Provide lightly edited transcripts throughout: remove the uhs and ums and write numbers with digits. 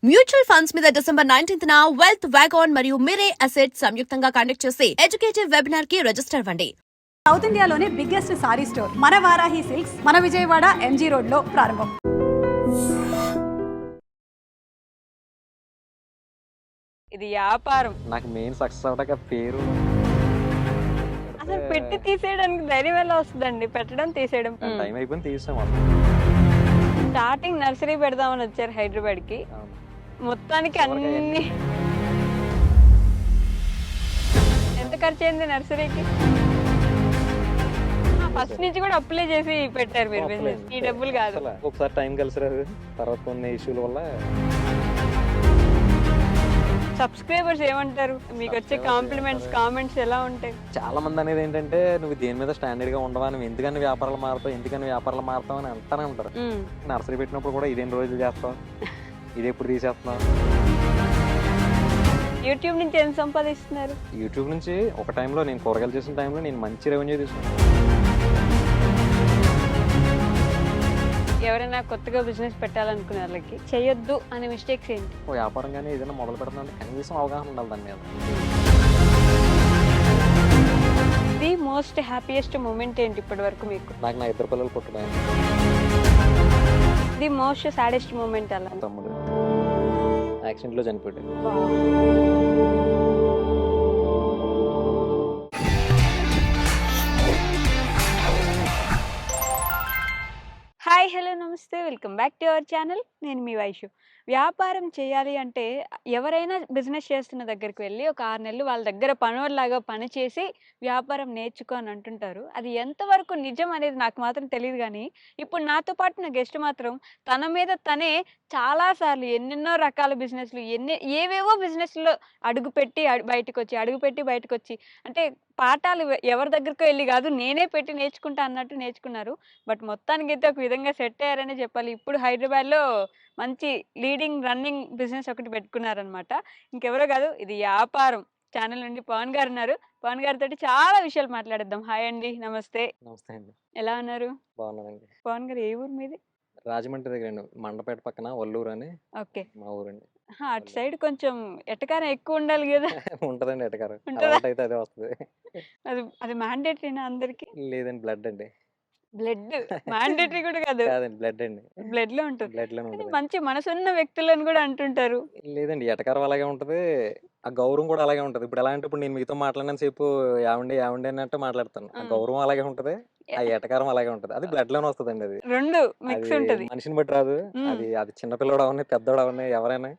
Mutual funds మీద December 19న wealth వ్యాగాన్ మరియు మిరే assets సంయుక్తంగా కండక్ట్ చేసే ఎడ్యుకేటివ్ వెబినార్ కి రిజిస్టర్ అవ్వండి. సౌత్ ఇండియాలోనే బిగ్గెస్ట్ సారీ స్టోర్ మన వారాహి సిల్క్స్ మన విజయవాడ ఎంజీ రోడ్ లో ప్రారంభం. ఇది వ్యాపారం. నాకు మెయిన్ సక్సెస్ అవడానికి పేరు అసలు పెట్టి తీసేయడానికి ధైర్యం ఎలా వస్తుందండి? పెట్టడం తీసేయడం. టైం అయిపోయింది తీసాం. స్టార్టింగ్ నర్సరీ పెడదామని వచ్చారు హైదరాబాద్ కి. మొత్తానికి అన్ని ఎంత ఖర్చు అయింది నర్సరీకి? ఫస్ట్ నుంచి కూడా అప్లై చేసి పెట్టారు మీరు బిజినెస్. ఈ డబ్బులు కాదు. ఒకసారి టైం కలిసి రాదు, తర్వాత కొన్ని ఇష్యూల వల్ల. సబ్స్క్రైబర్స్ ఏమంటారు? మీకు వచ్చే కాంప్లిమెంట్స్ కామెంట్స్ ఎలా ఉంటాయి? చాలా మంది అనేది ఏంటంటే నువ్వు దేని మీద స్టాండర్డ్ గా ఉండవా, నువ్వు ఎందుకని వ్యాపారాలు మారుతావు అని అంటానే ఉంటారు. నర్సరీ పెట్టినప్పుడు కూడా ఇదేం రోజులు చేస్తావు, ఇది ఎప్పుడు తీసేస్తున్నావు. యూట్యూబ్ నుంచి ఎంత సంపాదిస్తున్నారు? యూట్యూబ్ నుంచి ఒక టైంలో నేను కూరగాయలు చేసిన టైంలో నేను మంచి రెవెన్యూ తీసుకున్నాను. ఎవరైనా కొత్తగా బిజినెస్ పెట్టాలనుకునే వాళ్ళకి చేయొద్దు అనే మిస్టేక్స్ ఏంటి? ఓ వ్యాపారం కానీ ఏదైనా మొదలు పెడుతుందంటే కనీసం అవగాహన ఉండాలి దాని మీద. ది మోస్ట్ హ్యాపీయెస్ట్ మూమెంట్ ఏంటి ఇప్పటి వరకు మీకు? నాకు నా 2 పిల్లలు పుట్టడం. ది మోస్ట్ సాడెస్ట్ మూమెంట్ అలా? తమ్ముడు యాక్సిడెంట్ లో చనిపోయాడు. హాయ్, హలో, నమస్తే, welcome back to our channel. నేను మీ వైషు. వ్యాపారం చేయాలి అంటే ఎవరైనా బిజినెస్ చేస్తున్న దగ్గరికి వెళ్ళి ఒక 6 నెలలు వాళ్ళ దగ్గర పనివాళ్ళలాగా పనిచేసి వ్యాపారం నేర్చుకో అని అంటుంటారు. అది ఎంతవరకు నిజం అనేది నాకు మాత్రం తెలియదు. కానీ ఇప్పుడు నాతో పాటు నా గెస్ట్ మాత్రం తన మీద తనే చాలాసార్లు ఎన్నెన్నో రకాల బిజినెస్లు ఏవేవో బిజినెస్లో అడుగుపెట్టి బయటకు వచ్చి అంటే పాఠాలు ఎవరి దగ్గరకు వెళ్ళి కాదు, నేనే పెట్టి నేర్చుకుంటా అన్నట్టు నేర్చుకున్నారు. బట్ మొత్తానికి అయితే ఒక విధంగా సెట్ అయ్యారనే చెప్పాలి. ఇప్పుడు హైదరాబాద్లో మంచి లీడింగ్ రన్నింగ్ బిజినెస్ ఒకటి పెట్టుకున్నారనమాట. ఇంకెవరో కాదు, ఇది వ్యాపారం ఛానల్ నుండి పవన్ గారు ఉన్నారు. పవన్ గారితో చాలా విషయాలు మాట్లాడేద్దాం. హాయ్ అండి, నమస్తే. నమస్తే అండి. ఎలా ఉన్నారు? బాగున్నానండి. పవన్ గారు ఏ ఊరు మీది? రాజమండ్రి దగ్గర అండి, మండపేట పక్కన వల్లూరు అని ఓకే, మా ఊరండి. అటు సైడ్ కొంచెం ఎటకారం ఎక్కువ ఉండాలి కదా? ఉంటదండి ఎటకారం, ఉంటుందా? అయితే అదే వస్తుంది. అది అది మ్యాండేటరీనా అందరికి? లేదండి, బ్లడ్ అండి. బ్లడ్ మ్యాండేటరీ కూడా కాదు, కాదండి, బ్లడ్ అండి. బ్లడ్ లో ఉంటుంది. బ్లడ్ లోనే కానీ ఉంటుంది. మంచి మనసున్న వ్యక్తులను కూడా అంటుంటారు. లేదండి, ఎటకారం అలాగే ఉంటది, ఆ గౌరవం కూడా అలాగే ఉంటది. ఇప్పుడు ఎలా అంటే ఇప్పుడు నేను మీతో మాట్లాడినంత సేపు యావండి అన్నట్టు మాట్లాడతాను. ఆ గౌరవం అలాగే ఉంటది, ఆ ఎటకారం అలాగే ఉంటది. అది బ్లడ్ లోనే వస్తుందండి. అది రెండు మిక్స్ అది ఉంటది. మనిషిని బట్టి రాదు. అది అది చిన్నపిల్లడు అవన్నీ పెద్దోడు అవన్నీ ఎవరైనా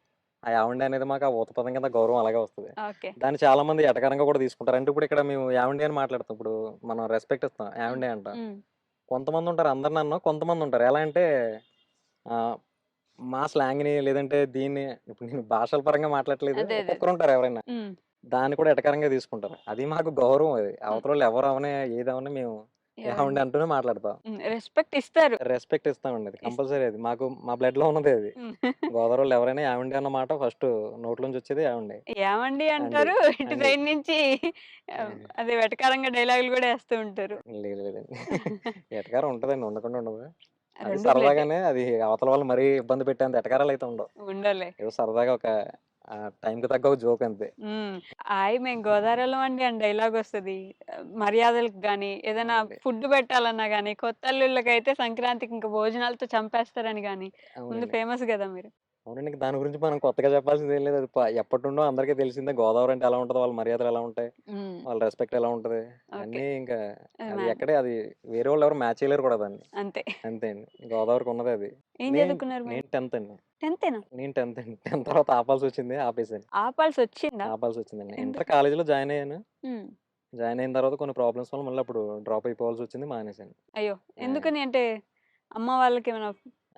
ఆ యావండి అనేది మాకు ఆ ఊతపదం కింద గౌరవం అలాగే వస్తుంది. ఓకే. దాన్ని చాలా మంది ఎటకారంగా కూడా తీసుకుంటారు. అంటే ఇప్పుడు ఇక్కడ మేము యావండి అని మాట్లాడతాం, ఇప్పుడు మనం రెస్పెక్ట్ ఇస్తాం, యావండి అంటాం. కొంతమంది ఉంటారు అందరు నన్ను, కొంతమంది ఉంటారు ఎలా అంటే మా స్లాంగ్ని లేదంటే దీన్ని, ఇప్పుడు నేను భాషల పరంగా మాట్లాడలేదు, ఒక్కొక్కరు ఉంటారు ఎవరైనా దాన్ని కూడా ఎటకారంగా తీసుకుంటారు. అది మాకు గౌరవం. అది అవతల వాళ్ళు ఎవరు అవనే ఏదవనే మేము ఏమండి అంటూనే మాట్లాడతాం. రెస్పెక్ట్ ఇస్తారు, రెస్పెక్ట్ ఇస్తామండి. అది కంపల్సరీ, అది మాకు మా బ్లడ్ లో ఉన్నది. అది గోదావరి వాళ్ళు ఎవరైనా ఏమండి అన్న మాట ఫస్ట్ నోట్లోంచి వచ్చేది ఏమండి ఏమండి అంటారు. ఇటు సైడ్ నుంచి అదే వెటకారంగా డైలాగులు కూడా వేస్తూ ఉంటారు. లేదు లేదండి, ఎటకారం ఉంటదండి, ఉండకుండా ఉండదు. అది రెండు సరదాగానే, అది అవతల వాళ్ళు మరీ ఇబ్బంది పెట్టేంత ఎటకారాలు అయితే ఉండవు. ఉండాలి. ఏదో సరదాగా ఒక టైంకి తగ్గ ఒక జోక్ అంతే. మేము గోదావరిలో అండి అని డైలాగ్ వస్తుంది. మర్యాదలకు కానీ ఏదైనా ఫుడ్ పెట్టాలన్నా కానీ, కొత్త అల్లుళ్ళకి అయితే సంక్రాంతికి ఇంకా భోజనాలతో చంపేస్తారని కానీ ముందు ఫేమస్ కదా మీరు. అవునండి, దాని గురించి మనం కొత్తగా చెప్పాల్సింది ఏం లేదు. అది ఎప్పటి నుండో అందరికీ తెలిసిందే. గోదావరి అంటే ఎలా ఉంటది, వాళ్ళ మర్యాదలు ఎలా ఉంటాయి, వాళ్ళ రెస్పెక్ట్ ఎలా ఉంటది అన్నీ. ఇంకా అది ఎక్కడే, అది వేరే వాళ్ళు ఎవరు మ్యాచ్ చేయలేరు కూడా దాన్ని. అంతే అంతే అండి, గోదావరికి ఉన్నది అది. ఏం చదువుకున్నారు? నేను 10th అండి. 10th నేను 10th అండి. 10th తర్వాత ఆపాల్సి వచ్చింది, ఆపేసాను. ఆపాల్సి వచ్చిందా? ఆపాల్సి వచ్చిందండి. ఇంటర్ కాలేజీలో జాయిన్ అయ్యాను. జాయిన్ అయిన తర్వాత కొన్ని ప్రాబ్లమ్స్ వల్ల మళ్ళీ అప్పుడు డ్రాప్ అయిపోవాల్సి వచ్చింది, మానేసాను. అయ్యో, ఎందుకని? అంటే అమ్మ వాళ్ళకి ఏమైనా?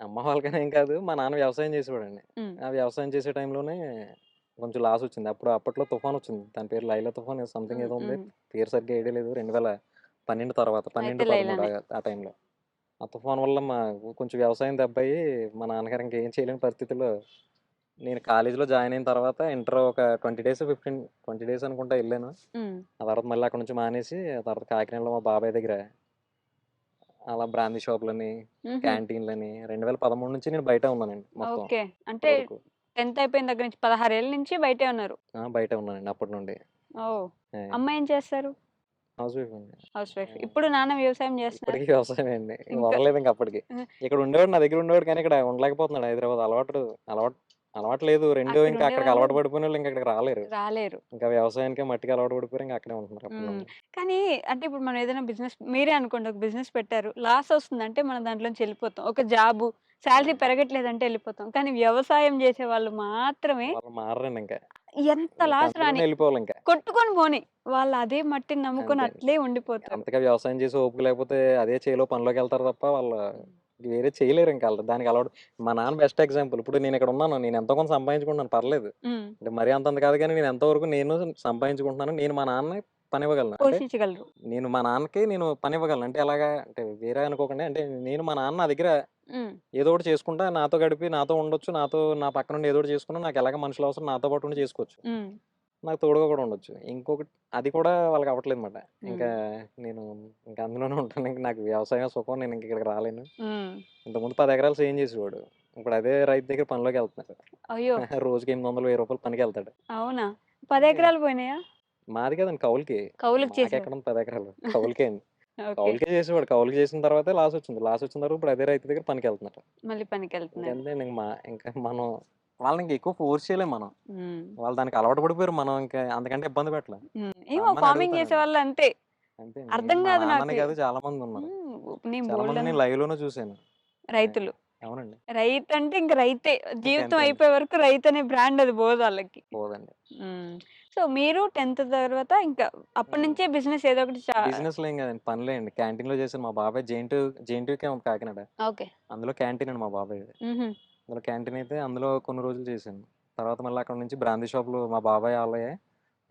అమ్మ వాళ్ళకనే ఏం కాదు, మా నాన్న వ్యవసాయం చేసేవాడండి. ఆ వ్యవసాయం చేసే టైంలోనే కొంచెం లాస్ వచ్చింది. అప్పట్లో తుఫాన్ వచ్చింది, దాని పేరు లైలా తుఫాన్ సంథింగ్ ఏదో ఉంది, పేరు సరిగ్గా ఐడియా లేదు. 2012 తర్వాత 12-13 ఆ టైంలో ఆ తుఫాన్ వల్ల మా కొంచెం వ్యవసాయం దెబ్బయి మా నాన్నగారు ఇంకేం చేయలేని పరిస్థితుల్లో నేను కాలేజీలో జాయిన్ అయిన తర్వాత ఇంటర్ ఒక 20 డేస్ అనుకుంటా వెళ్ళాను. ఆ తర్వాత మళ్ళీ అక్కడ నుంచి మానేసి ఆ తర్వాత కాకినాడలో మా బాబాయ్ దగ్గర అలా బ్రాందీ షాపులని, క్యాంటీన్లని 2013 నుంచి నేను బయట ఉన్నానండి మొత్తం. అంటే 10th అయిపోయిన దగ్గర నుంచి 16 ఏళ్ల నుంచి బయటే ఉన్నారు. బయటే ఉన్నానండి అప్పటి నుండి. ఓహ్! ఏయ్, అమ్మ ఏం చేస్తారు? హౌస్ వైఫ్ అండి. House wife. ఆ, ఇప్పుడు నాన్న వ్యవసాయం చేస్తున్నారు. ఇప్పటికీ వ్యవసాయమే అండి. ఇంకా వదలలేదు ఇంక అప్పటికి. ఆహ్, ఇక్కడ ఉండేవాడు, నా దగ్గర ఉండేవాడు, కానీ ఇక్కడ ఉండలేకపోతున్నాడు హైదరాబాద్. అలవాటు అలవాటు లేదు. ఇంకా అక్కడికి అక్కడుండేవాళ్ళు అలవాటు పడిపోయిన వాళ్ళు ఇంకా ఇక్కడికి రాలేరు. రాలేరు. ఇంకా వ్యవసాయానికి మట్టికి అలవాటు పడిపోయారు, ఇంకా అక్కడే ఉంటున్నారు అప్పటి హ్మ్. నుండి. కానీ అంటే ఇప్పుడు మనం ఏదైనా బిజినెస్ మీరే అనుకోండి ఒక బిజినెస్ పెట్టారు. లాస్ వస్తుందంటే మనం దాంట్లోంచి వెళ్ళిపోతాం. ఒక జాబు సాలరీ పెరగట్లేదంటే వెళ్ళిపోతాం. కానీ వ్యవసాయం చేసేవాళ్ళు మాత్రమే వాళ్ళు మారరండి ఇంకా. ఎంత ఇంకా లాస్ అందులోనే రాని వెళ్ళిపోవాలి ఇంకా. కొట్టుకొని పోని. వాళ్ళు అదే మట్టిని నమ్ముకొని అంతే అండి. అట్లే ఉండిపోతారు. అంతగా వ్యవసాయం చేసి ఓపిక లేకపోతే అదే చేలో పనిలోకి వెళ్తారు తప్ప వాళ్ళు వేరే చేయలేరు ఇంకా. వాళ్ళు దానికి అలవాటు. మా నాన్న బెస్ట్ ఎగ్జాంపుల్. ఇప్పుడు నేను ఇక్కడ ఉన్నాను, నేను ఎంతో కొంత సంపాదించుకుంటున్నాను, పర్లేదు. హ్మ్. అంటే మరీ అంతంత కాదు, కానీ నేను ఎంతవరకు నేను సంపాదించుకుంటున్నాను. నేను మా నాన్నని పని ఇవ్వగలను. అంటే పోషించగలరు. నేను మా నాన్నకి నేను పని ఇవ్వగలను. అంటే ఎలాగా అంటే వేరే అనుకోకండి. అంటే నేను మా నాన్న నా దగ్గర హ్మ్. ఏదో ఒకటి చేసుకుంటా, నాతో గడిపి నాతో ఉండొచ్చు, నా పక్కన ఉండి ఏదో ఒకటి చేసుకున్నా, నాకు ఎలాగ మనుషులు అవసరం, నాతో పాటు ఉండి చేసుకోవచ్చు. హ్మ్. నాకు తోడుగా కూడా ఉండొచ్చు. ఇంకొకటి అది కూడా వాళ్ళకి అవ్వట్లేదన్నమాట. ఇంకా హ్మ్. నేను ఇంకా అందులోనే ఉంటాను. ఇంక నాకు వ్యవసాయం సుఖం. నేను ఇంక ఇక్కడికి రాలేను. హ్మ్. ఇంతకుముందు 10 ఎకరాలు సేమ్ చేసేవాడు. ఇప్పుడు అదే రైతు దగ్గర పనిలోకి వెళ్తున్నాడు. అయ్యో! రోజుకి 800, 1000 రూపాయలు పనికెళ్తాడు. అవునా? 10 అంటే ఎకరాలు పోయినాయా? మాది కాదండి, కౌలుకి. కౌలుకి చేసేవారు. మాకెక్కడుంది 10 ఎకరాలు. కౌలుకే అండి. ఓకే. కౌలుకే చేసేవాడు. కౌలుకి చేసిన తర్వాతే లాసొచ్చింది. లాసొచ్చిన తర్వాత ఇప్పుడు అదే రైతు దగ్గర పనికెళ్తున్నాడు. మళ్ళీ పనికెళ్తున్నారు. ఇంకంతే అండి. ఇంకా మనం వాళ్ళని ఇంక ఎక్కువ ఫోర్స్ చేయలేం మనం. హ్మ్. వాళ్ళు దానికి అలవాటు పడిపోయారు. మనం ఇంకా అంతకంటే ఇబ్బంది పెట్టలేం. హ్మ్. మా ఏమో అమ్మని ఫార్మింగ్ అడుగుతానండి. చేసేవాళ్ళు అంతే. అంతే. అర్థం మా కాదు నాన్ననే నాకు. కాదు, చాలా మంది ఉన్నారు. నేను చాలా మందిని బోలెడన్ని నేను లైవ్‌లోనే చూసాను. ఆ, రైతులు. అవునండి. రైతంటే ఇంక రైతే. జీవితం ఇంకంతే అండి. అయిపోయే వరకు రైతనే బ్రాండ్ అది పోదు ఆళ్ళకి. పోదండి. హ్మ్. సో, మీరు 10th తర్వాత ఇంకా అప్పటి హ్మ్. నుంచే బిజినెస్ ఏదో ఒకటి బిజినెస్‌లో ఏం కాదండి. పనులే అండి. క్యాంటీన్‌లో చేశాను. మా బాబాయ్ జేఎన్‌టీయూకే ఉంది కాకినాడ. ఓకే. అందులో క్యాంటీన్ అండి మా బాబాయ్‌ది. హుహు. అందులో క్యాంటీన్ అయితే అందులో కొన్ని రోజులు చేశాను. తర్వాత మళ్ళీ అక్కడి నుంచి బ్రాందీ షాపులు మా బాబాయ్ ఆళ్ళయే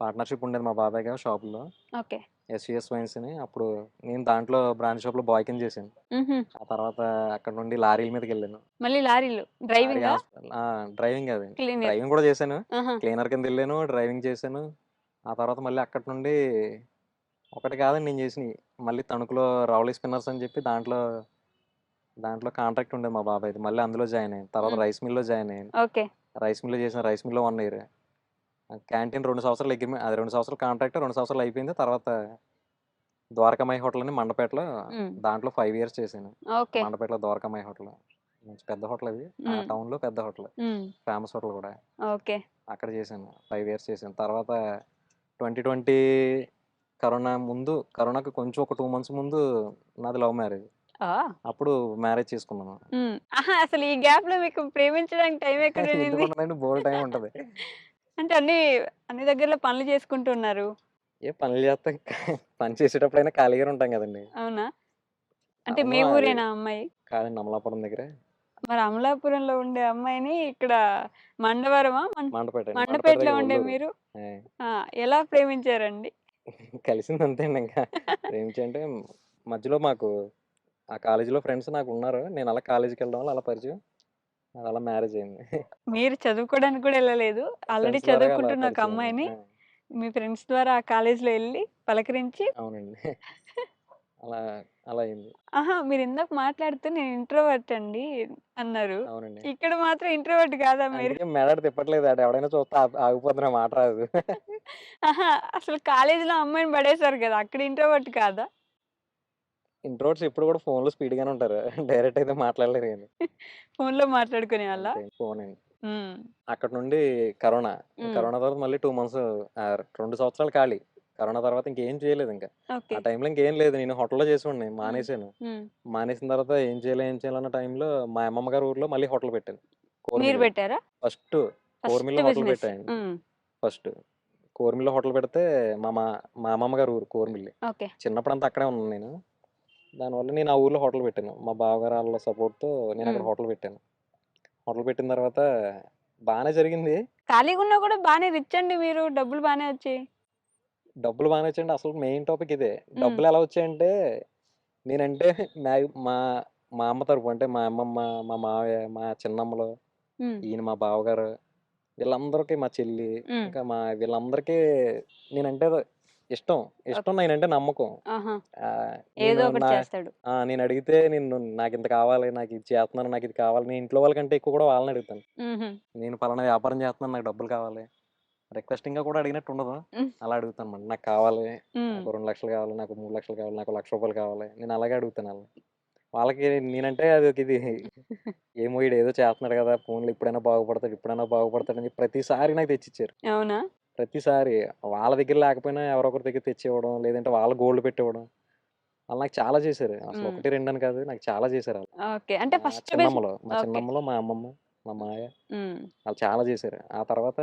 పార్ట్నర్‌షిప్ ఉండేది మా బాబాయ్‌గా షాపుల్లో. ఓకే. ఎస్‌వీఎస్ వైన్స్ అని. అప్పుడు నేను దాంట్లో బ్రాందీ షాప్‌లో బాయ్ కింద చేశాను. హుహు. ఆ తర్వాత అక్కడి నుండి లారీల మీదకెళ్ళాను. మళ్ళీ లారీలు. లారీ డ్రైవింగా? డ్రైవింగ్ కాదండి. క్లీనర్. డ్రైవింగ్ కూడా చేశాను. ఆహా! క్లీనర్ కిందెళ్ళాను, డ్రైవింగ్ చేశాను. ఆ తర్వాత మళ్ళీ అక్కడి నుండి ఒకటి కాదండి నేను చేసినయి. మళ్ళీ తణుకులో రౌలీ స్పిన్నర్స్ అని చెప్పి దాంట్లో కాంట్రాక్ట్ ఉండేది మా బాబాయ్‌ది. మళ్ళీ అందులో జాయిన్ అయ్యాను. తర్వాత హ్మ్. రైస్ మిల్‌లో జాయిన్ అయ్యాను. ఓకే. రైస్ మిల్‌లో చేశాను. రైస్ మిల్‌లో 1 ఇయర్. క్యాంటీన్ 2 సంవత్సరాలు అది 2 సంవత్సరాలు కాంట్రాక్ట్, 2 సంవత్సరాలు అయిపోయింది. తర్వాత ద్వారకామాయి హోటల్ అని మండపేటలో, హ్మ్. దాంట్లో 5 ఇయర్స్ చేశాను. ఓకే. మండపేటలో ద్వారకామాయి హోటల్. మంచి పెద్ద హోటల్ అది. ఆ హ్మ్. టౌన్‌లో పెద్ద హోటల్. హ్మ్. ఫేమస్ హోటల్ కూడా. ఓకే. అక్కడ చేశాను. 5 ఇయర్స్ చేశాను. తర్వాత 2020 కరోనాకి కొంచెం ఒక 2 మంత్స్ ముందు నాది లవ్ మ్యారేజ్. ఆ! అప్పుడు మ్యారేజ్ చేసుకున్నాను. హ్మ్. అహా! అసలు ఈ గ్యాప్‌లో మీకు ప్రేమించడానికి టైం ఎక్కడుండింది? ఎందుకుండదండి, బోలెడు టైం ఉంటది. అంటే అన్ని దగ్గరలో పనులు చేసుకుంటూ ఉన్నారు. పనులు చేస్తాం. పని చేసేటప్పుడైనా ఖాళీగానే ఉంటాం కదండీ. అవునా? అంటే అవును. మీ అది ఊరేనా అమ్మాయి? కాదండి, అమలాపురం దగ్గర మరి అమలాపురంలో ఉండే అమ్మాయిని ఇక్కడ మండవరమా? మండపేట అండి. మండపేట మండపేటలో దగ్గర ఉండే ఒల్లూరు. మీరు ఆ! ఆ! ఎలా ప్రేమించారండి? కలిసింది అంతే అండి ఇంకా. ప్రేమించి అంటే మధ్యలో మాకు ఆ కాలేజీలో ఫ్రెండ్స్ నాకున్నారు. నేను అలా కాలేజీకెళ్ళడం వల్ల అలా పరిచయం. అలా మ్యారేజ్ అయింది. మీరు చదువుకోవడానికి కూడా ఎళ్ళలేదు. ఆల్రెడీ ఫ్రెండ్స్ ద్వారాగా అలా చదువుకుంటున్న ఒక పరిచయం అయ్యాం. అమ్మాయిని మీ ఫ్రెండ్స్ ద్వారా ఆ కాలేజ్‌లో ఎళ్లి పలకరించి అవునండి. అలా అలా అయింది. ఆహా! మీరిందాక మాట్లాడుతూ నేను ఇంట్రోవర్ట్ అండి అన్నారు. అవునండి. ఇక్కడ మాత్రం ఇంట్రోవర్ట్ కాదా మీరు? అందుకే మెడాడు తిప్పట్లేదు. ఆడెవడైనా చూస్తే ఆగిపోద్ది, నా మాట రాదు. ఆహా! అసలు కాలేజ్‌లో అమ్మాయిని పడేసారు కదా! అక్కడ ఇంట్రోవర్ట్ కాదా? ఇంట్రోవర్ట్స్ ఎప్పుడు కూడా ఫోన్‌లో స్పీడ్‌గానే ఉంటారు. డైరెక్ట్ అయితే మాట్లాడలేరు గాని. ఫోన్‌లో మాట్లాడుకునేవాళ్ళా? అంతే ఫోనండి. హ్మ్. అక్కడి నుండి కరోనా. హ్మ్. కరోనా తర్వాత మళ్ళీ 2 మంత్స్ 2 సంవత్సరాలు ఖాళీ. కరోనా తర్వాత ఇంకేం చేయలేదింక. ఓకే. ఆ టైంలో ఇంకేం లేదు. నేను హోటల్‌లో చేసేవాడిని. హ్మ్. మానేశాను. హ్మ్. మానేసిన తర్వాత ఏం చేయాలన్న టైంలో మా అమ్మమ్మ గారి ఊర్లో మళ్ళీ హోటల్ పెట్టాను. మీరు కోర్మిల్‌లో. పెట్టారా? ఫస్ట్ ఫస్ట్ కోర్మిల్‌లో హోటల్ బిజినెస్. పెట్టానండి. హ్మ్. ఫస్ట్ కోర్మిల్‌లో హోటల్ పెడితే మా అమ్మమ్మ గారి ఊరు కోర్మిల్లి. ఓకే. చిన్నప్పుడంతా అక్కడే ఉన్నాను నేను. దానివల్ల నేను ఆ ఊర్లో హోటల్ పెట్టాను. మా బావగారు ఆళ్ళ సపోర్ట్‌తో నేనక్కడ హ్మ్. హోటల్ పెట్టాను. హోటల్ పెట్టిన తర్వాత బానే జరిగింది. ఖాళీగున్నా కూడా బానే రిచ్ అండి మీరు. డబ్బులు బానే వచ్చాయి. డబ్బులు బానే వచ్చాయండి. అసలు మెయిన్ టాపిక్ ఇదే. హ్మ్. డబ్బులెలా వచ్చాయంటే, నేనంటే మ్యా మా మా అమ్మ తరపు అంటే మా అమ్మమ్మ, మా మావయ్య, మా చిన్నమ్మలు, హ్మ్. ఈయన మా బావగారు, వీళ్ళందరికీ, మా చెల్లి, హ్మ్. ఇంకా వీళ్ళందరికీ నేనంటే ఇష్టం. ఇష్టం నేనంటే నమ్మకం. ఆహా! నేను ఏదో ఒకటి చేస్తాడు. నేను అడిగితే నాకింత కావాలి, నాకిది చేస్తున్నాను, నాకిది కావాలి. నేను ఇంట్లో వాళ్ళకంటే ఎక్కువ కూడా వాళ్ళని అడుగుతాను. హుహు. నేను పలానా వ్యాపారం చేస్తున్నాను, నాకు డబ్బులు కావాలి. రిక్వెస్టింగ్‌గా కూడా అడిగినట్టు ఉండదు. హ్మ్. అలా అడుగుతానన్నమాట. నాకు కావాలి, హ్మ్. నాకు 2,00,000 కావాలి, నాకు 3,00,000 కావాలి, నాకు రూ. 1,00,000 కావాలి. నేను అలాగే అడుగుతాను ఆళ్ళని. వాళ్ళకి నేనంటే ఇది ఏమో ఈడేదో చేస్తున్నాడు కదా! పోనీలే ఇప్పుడైనా బాగుపడతాడని చెప్పి ప్రతిసారి నాకు తెచ్చిచ్చారు. అవునా? ప్రతిసారి వాళ్ళ దగ్గర లేకపోయినా ఎవరో ఒకరి దగ్గర తెచ్చివ్వడం, లేదంటే వాళ్ళు గోల్డ్ పెట్టివ్వడం. ఆళ్ళు నాకు చాలా చేశారు. అసలు హ్మ్. 1, 2 అని కాదు, నాకు చాలా చేశారు ఆళ్ళు. ఓకే. అంటే మా ఫస్ట్ చిన్నమ్మలో, మా ఓకే. చిన్నమ్మలో మా అమ్మమ్మ, మా మాయ హ్మ్. ఆళ్ళు చాలా చేశారు. ఆ తర్వాత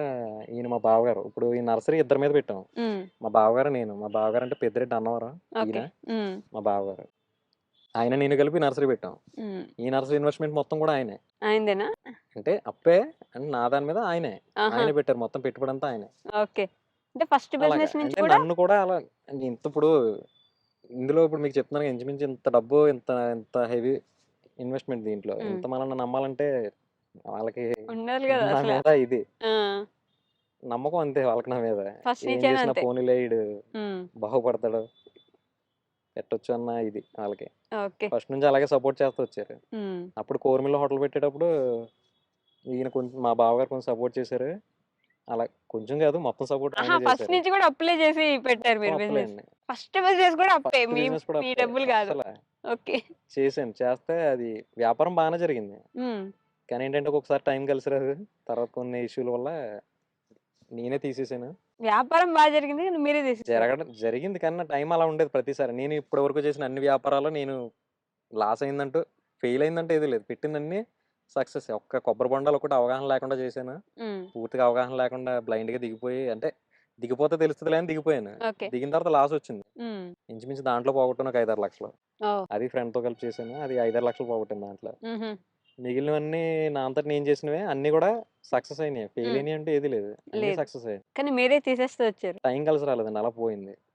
ఈయన మా బావగారు. ఇప్పుడు ఈ నర్సరీ ఇద్దరి మీద పెట్టాం. హ్మ్. మా బావగారు, నేను. మా బావగారు అంటే పెద్దిరెడ్డి అన్నవరం ఈయన, ఓకే. హ్మ్. మా బావగారు. ఆయన నేను కలిపి నర్సరీ పెట్టాం. హ్మ్. ఈ నర్సరీ ఇన్వెస్ట్‌మెంట్ మొత్తం కూడా ఆయనే. అయిందేనా? అంటే అప్పే అంటే నా దాని మీద ఆయనే. ఆహా! ఆయనే పెట్టారు మొత్తం పెట్టుబడంతా ఆయనే. ఓకే. అంటే ఫస్ట్ అలాగా. బిజినెస్ నుంచి అంటే కూడా నన్ను కూడా అలా ఇప్పుడు ఇందులో ఇప్పుడు మీకు చెప్తున్నాను ఇంచుమించు ఇంత డబ్బు ఇంత ఇంత హెవీ ఇన్వెస్ట్‌మెంట్ దీంట్లో. హ్మ్. ఇంత మనల్ని నమ్మాలంటే వాళ్ళకి ఉండాలి గదా! నా అసల. మీద ఇది. ఆ! నమ్మకం అంతే వాళ్ళకి నా మీద. ఫస్ట్ ఏం నుంచైనా చేసినా అంతే. పోనీలే ఈడు హ్మ్. బాగుపడతాడు. పెట్టొచ్చు అన్న ఇది వాళ్ళకి. ఓకే. ఫస్ట్ నుంచి అలాగే సపోర్ట్ చేస్తూ వచ్చారు. హ్మ్. అప్పుడు కోరమిలో హోటల్ పెట్టేటప్పుడు ఈయన కొంచెం మా బావగారు కొంచెం సపోర్ట్ చేశారు. అలా కొంచెం కాదు మొత్తం సపోర్ట్ ఆహా! ఆయనే ఫస్ట్ చేశారు. నుంచి కూడా అప్పులే చేసి పెట్టారు మొత్తం మీరు బిజినెస్. అప్పులేండి. ఫస్ట్ బిజినెస్ కూడా అప్పే. ఫస్ట్ మీ బిజినెస్ కూడా మీ అప్పే. డబ్బులు గాదు. అస్సల ఓకే. చేశాను. చేస్తే అది వ్యాపారం బానే జరిగింది. హ్మ్. కానీ ఏంటంటే ఒక్కొక్కసారి టైం కలిసి రాదు. తర్వాత కొన్ని ఇష్యూల వల్ల నేనే తీసేసాను. వ్యాపారం బా జరిగింది. కానీ మీరే తీసేసారు. జరిగింది కానీ నా టైం అలా ఉండేది ప్రతిసారి. నేను ఇప్పటివరకు చేసిన అన్ని వ్యాపారాల్లో నేను లాస్ అయిందంటూ, ఫెయిల్ అయిందంటూ ఏది లేదు. పెట్టిందన్నీ సక్సెస్సే. ఒక్క కొబ్బరి బొండాలు ఒకటి అవగాహన లేకుండా చేశాను. హ్మ్. పూర్తిగా అవగాహన లేకుండా బ్లైండ్‌గా దిగిపోయి అంటే దిగిపోతే తెలుస్తదిలే అని దిగిపోయాను. ఓకే. దిగిన తర్వాత లాసొచ్చింది. హ్మ్. ఇంచుమించు దాంట్లో పోగొట్టాను ఒక 5, 6 లక్షలు. ఓహ్! అది ఫ్రెండ్‌తో కలిపి చేశాను. అది 5, 6 లక్షలు పోగొట్టాను దాంట్లో. హుహు. మిగిలినవన్నీ నా అంతట నేను చేసినవే అన్నీ గూడా సక్సెస్ అయినాయి. ఫెయిల్ హ్మ్. అయినయి అంటే ఏది లేదు. అన్నీ లేదు. సక్సెసే. కానీ మీరే తీసేస్తూ వచ్చారు. టైం కలిసి రాలేదండి. అలా పోయింది.